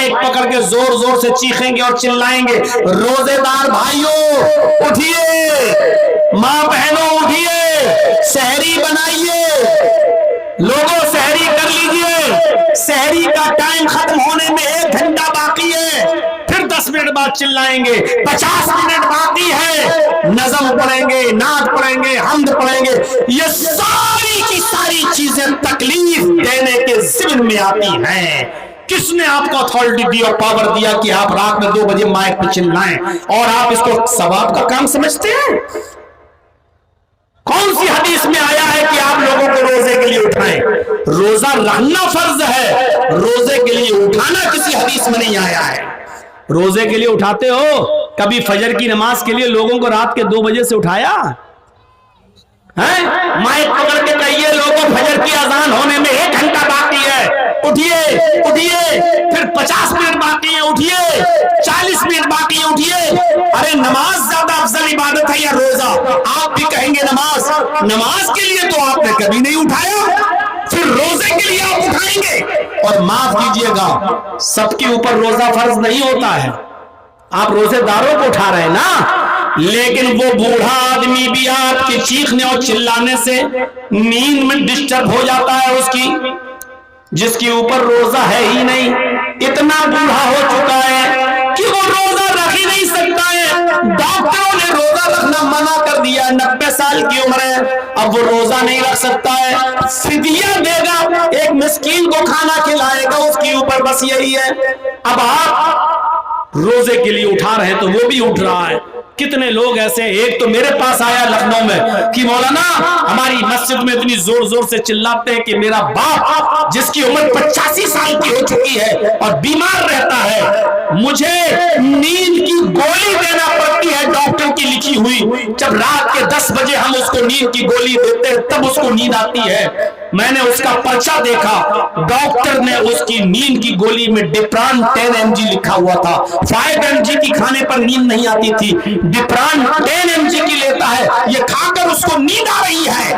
Mic पकड़ के जोर जोर से चीखेंगे और चिल्लाएंगे, रोजेदार भाइयों उठिए, माँ बहनों उठिए, सहरी बनाइए, लोगों सहरी कर लीजिए, सहरी का टाइम खत्म होने में 1 घंटा बाकी है। फिर 10 मिनट बाद चिल्लाएंगे, 50 मिनट बाकी है, नज़म पढ़ेंगे, नात पढ़ेंगे, हम्द पढ़ेंगे। ये सारी की सारी चीजें तकलीफ देने के ज़िम्न में आती हैं। किसने आपको अथॉरिटी दी और पावर दिया कि आप रात में 2 बजे माइक पे चिल्लाएं और आप इसको सवाब का काम समझते हैं? कौन सी हदीस में आया है कि आप लोगों को रोजे के लिए उठाएं? रोजा रखना फर्ज है, रोजे के लिए उठाना किसी हदीस में नहीं आया है। रोजे के लिए उठाते हो? कभी फजर की नमाज के लिए लोगों को रात के 2 बजे से उठाया है? माइक पकड़ के कहिए लोगों फजर की अजान होने में 1 घंटा बाकी है, उठिए उठिए, फिर 50 मिनट बाकी है, उठिए, 40 मिनट बाकी है, उठिए। अरे नमाज ज्यादा अफजल इबादत है या रोजा? आप भी कहेंगे नमाज, नमाज के लिए तो आपने कभी नहीं उठाया, फिर रोजे के लिए आप उठाएंगे? और माफ कीजिएगा, सबके ऊपर रोजा फर्ज नहीं होता है। आप रोजेदारों को उठा रहे हैं ना, लेकिन वो बूढ़ा आदमी भी आपके चीखने और चिल्लाने से नींद में डिस्टर्ब हो जाता है उसकी, जिसके ऊपर रोजा है ही नहीं, इतना बूढ़ा हो चुका है कि वो रोजा रख ही नहीं सकता है। डॉक्टरों ने रोजा रखना मना कर दिया, 90 साल की उम्र है, अब वो रोजा नहीं रख सकता है, फिदिया देगा, एक मिस्कीन को खाना खिलाएगा, उसके ऊपर बस यही है। अब आप रोजे के लिए उठा रहे हैं तो वो भी उठ रहा है। कितने लोग ऐसे, एक तो मेरे पास आया लखनऊ में कि मौलाना हमारी मस्जिद में इतनी जोर जोर से चिल्लाते हैं कि मेरा बाप जिसकी उम्र 85 साल की हो चुकी है और बीमार रहता है, मुझे नींद की गोली देना पड़ती है डॉक्टर की लिखी हुई। जब रात के 10 बजे हम उसको नींद की गोली देते हैं तब उसको नींद आती है। मैंने उसका पर्चा देखा, डॉक्टर ने उसकी नींद की गोली में डिप्रान 10 mg लिखा हुआ था। 5 mg की खाने पर नींद नहीं आती थी, डिप्रान 10 mg की लेता है, ये खाकर उसको नींद आ रही है।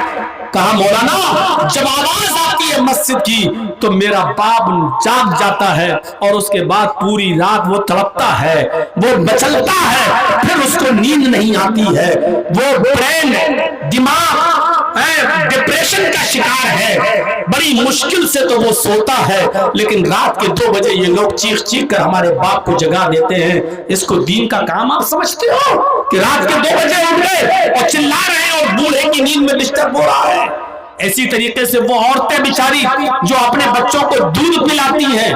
कहा मौलाना जब आवाज आती है मस्जिद की तो मेरा बाप जाग जाता है और उसके बाद पूरी रात वो तड़पता है, वो मचलता है, फिर उसको नींद नहीं आती है, वो ब्रेन दिमाग डिप्रेशन का शिकार है, बड़ी मुश्किल से तो वो सोता है। लेकिन रात के 2 बजे ये लोग चीख चीख कर हमारे बाप को जगा देते हैं। इसको दीन का काम आप समझते हो कि रात के 2 बजे उठ गए और चिल्ला रहे हैं और बूढ़े की नींद में डिस्टर्ब हो रहा है? ऐसी तरीके से वो औरतें बेचारी जो अपने बच्चों को दूध पिलाती हैं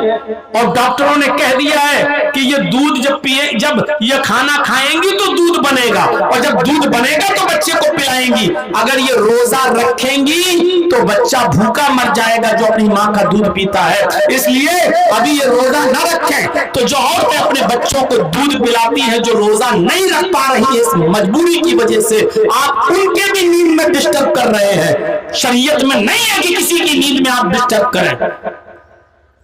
और डॉक्टरों ने कह दिया है कि ये दूध जब ये खाना खाएंगी तो दूध बनेगा और जब दूध बनेगा तो बच्चे को पिलाएंगी। अगर ये रोजा रखेंगी तो बच्चा भूखा मर जाएगा जो अपनी माँ का दूध पीता है। इसलिए अभी ये रोजा न रखें। तो जो औरतें अपने बच्चों को दूध पिलाती हैं, जो रोजा नहीं रख पा रही है इस मजबूरी की वजह से, आप उनके भी नींद में डिस्टर्ब कर रहे हैं। शरीयत में नहीं है कि किसी की नींद में आप डिस्टर्ब करें।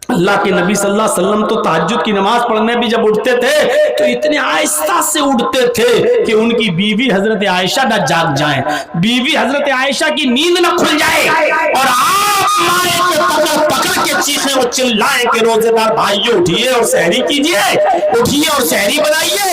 अल्लाह के नबी सल्लल्लाहु अलैहि वसल्लम तो तहज्जुद की नमाज पढ़ने भी जब उठते थे तो इतने आहिस्ता से उठते थे कि उनकी बीवी हजरत आयशा न जाग जाए, बीवी हजरत आयशा की नींद न खुल जाए और आप मारे के पकड़ पकड़ के चीखें और चिल्लाएं कि रोजेदार भाइयों उठिए और सहरी कीजिए, उठिए और सहरी बनाइए।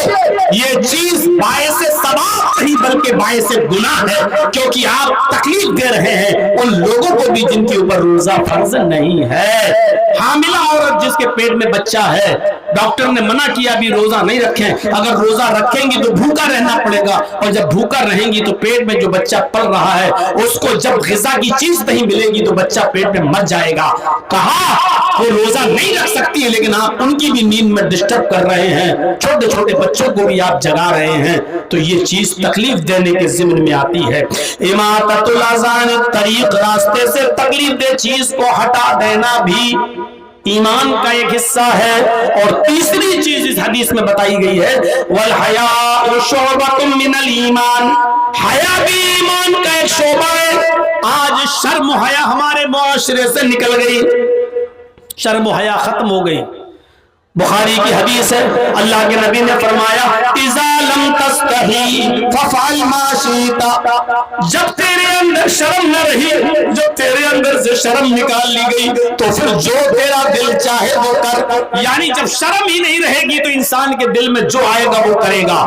ये चीज बायस सवाब नहीं बल्कि बायस गुनाह है, क्योंकि आप तकलीफ दे रहे हैं उन लोगों को भी जिनके ऊपर रोजा फर्ज नहीं है। हामिला औरत जिसके पेट में बच्चा है, डॉक्टर ने मना किया भी रोजा नहीं रखें, अगर रोजा रखेंगी तो भूखा रहना पड़ेगा और जब भूखा रहेंगी तो पेट में जो बच्चा पल रहा है उसको जब ग़िज़ा की चीज नहीं मिलेगी तो बच्चा पेट में मर जाएगा। कहा वो रोजा नहीं रख सकती है, लेकिन आप उनकी भी नींद में डिस्टर्ब कर रहे हैं, छोटे छोटे बच्चों को भी आप जगा रहे हैं, तो ये चीज तकलीफ देने के ज़िम्न में आती है। इमाततुल अज़ान तरीक, रास्ते से तकलीफ दे चीज को हटा देना भी ईमान का एक हिस्सा है। और तीसरी चीज इस हदीस में बताई गई है, वल हया शुअबतुम मिनल ईमान, हया भी ईमान का एक शोबा है। आज शर्म हया हमारे मुआशरे से निकल गई, शर्म हया खत्म हो गई। बुखारी की हदीस है, अल्लाह के नबी ने फरमाया इज़ा लम तस्तही फफ़अल मा शिता, जब तेरे अंदर शर्म न रही, जब तेरे अंदर से शर्म निकाल ली गई, तो फिर जो तेरा दिल चाहे वो कर। यानी जब शर्म ही नहीं रहेगी तो इंसान के दिल में जो आएगा वो करेगा,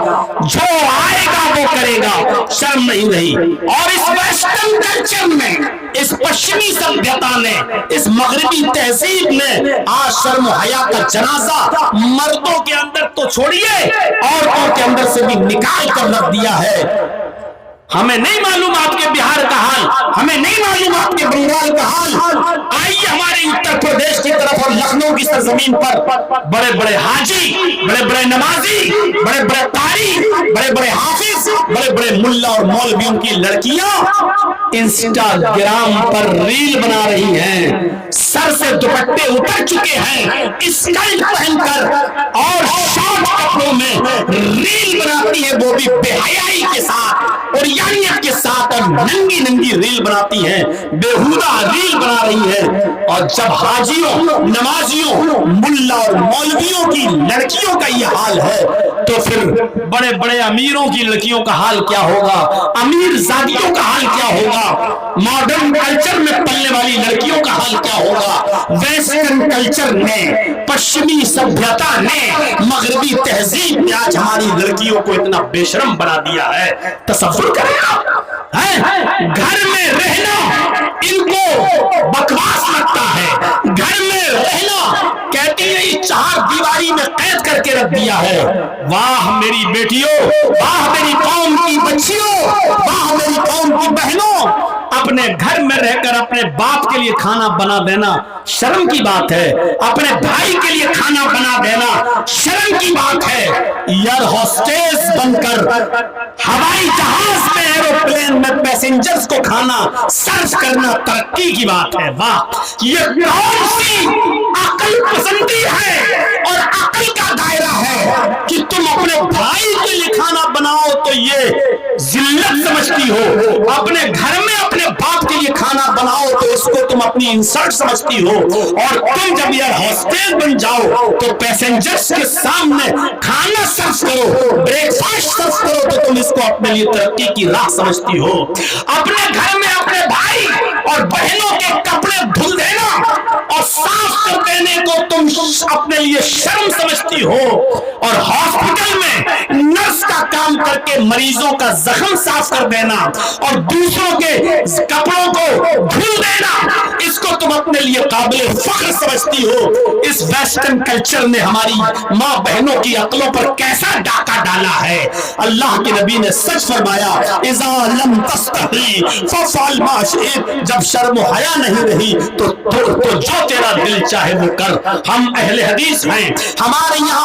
जो आएगा वो करेगा, शर्म नहीं रही। और इस वेस्टर्न कल्चर में, इस पश्चिमी सभ्यता ने, इस मगरबी तहजीब ने आज शर्म हया का जनाजा मर्दों के अंदर तो छोड़िए, औरतों के अंदर से भी निकाल कर रख दिया है। हमें नहीं मालूम आपके बिहार का हाल, हमें नहीं मालूम आपके बंगाल का हाल। आइए हमारे उत्तर प्रदेश की तरफ और लखनऊ की सरजमीन पर बड़े बड़े हाजी, बड़े बड़े नमाजी, बड़े बड़े कारी, बड़े बड़े हाफिज, बड़े बड़े मुल्ला और मौलवियों की लड़कियां इंस्टाग्राम पर रील बना रही हैं, सर से दुपट्टे उतर चुके हैं, स्कर्ट पहनकर और शॉर्ट कपड़ों में रील बनाती है, वो भी बेहयाई के साथ और यानियत के साथ, और नंगी नंगी रील बनाती हैं, बेहुदा रील बना रही है। और जब हाजियों, नमाजियों, मुल्ला और मौलवियों की लड़कियों का ये हाल है, तो फिर बड़े बड़े अमीरों की लड़कियों का हाल क्या होगा, अमीर जादियों का हाल क्या होगा, मॉडर्न कल्चर में पलने वाली लड़कियों का हाल क्या होगा। वेस्टर्न कल्चर ने, पश्चिमी सभ्यता ने, मगरबी तहजीब ने आज हमारी लड़कियों को इतना बेशरम बना दिया है, तसव्वुर करें आप। घर में रहना इनको बकवास लगता है, घर में रहना कहती है चार दीवारी में कैद करके रख दिया है। वाह मेरी बेटियों, वाह मेरी कौम की बच्चियों, वाह मेरी कौम की बहनों, अपने घर में रहकर अपने बाप के लिए खाना बना देना शर्म की बात है, अपने भाई के लिए खाना बना देना शर्म की बात है। एयर होस्टेस बनकर हवाई जहाज में, एरोप्लेन में पैसेंजर्स को खाना सर्व करना तरक्की की बात है। वाह, ये कौन सी अकल पसंदी है और अकल का दायरा है कि तुम अपने भाई के लिए खाना बनाओ तो ये जिल्लत समझती हो, अपने घर में अपने बाप के लिए खाना बनाओ तो इसको तुम अपनी इंसल्ट समझती हो, और तुम जब एयर होस्टेस बन जाओ तो पैसेंजर्स के सामने खाना सर्व करो, ब्रेकफास्ट सर्व करो तो तुम इसको अपने लिए तरक्की की राह समझती हो। अपने घर में अपने भाई और बहनों के कपड़े धुल देना और साफ कर देने को तुम अपने लिए शर्म समझती हो, और हॉस्पिटल में नर्स का काम करके मरीजों का जख्म साफ कर देना और दूसरों के कपड़ों को धुल देना, इसको तुम अपने लिए काबिल फख्र समझती हो। इस वेस्टर्न कल्चर ने हमारी माँ बहनों की अक्लों पर कैसा डाका डाला है। अल्लाह के नबी ने सच फरमाया इज़ा लम तस्तही फफ़अल मा शि'त, जब शर्म हया नहीं रही तो जो तेरा दिल चाहे वो कर। हम अहले हदीस हैं, हमारे यहाँ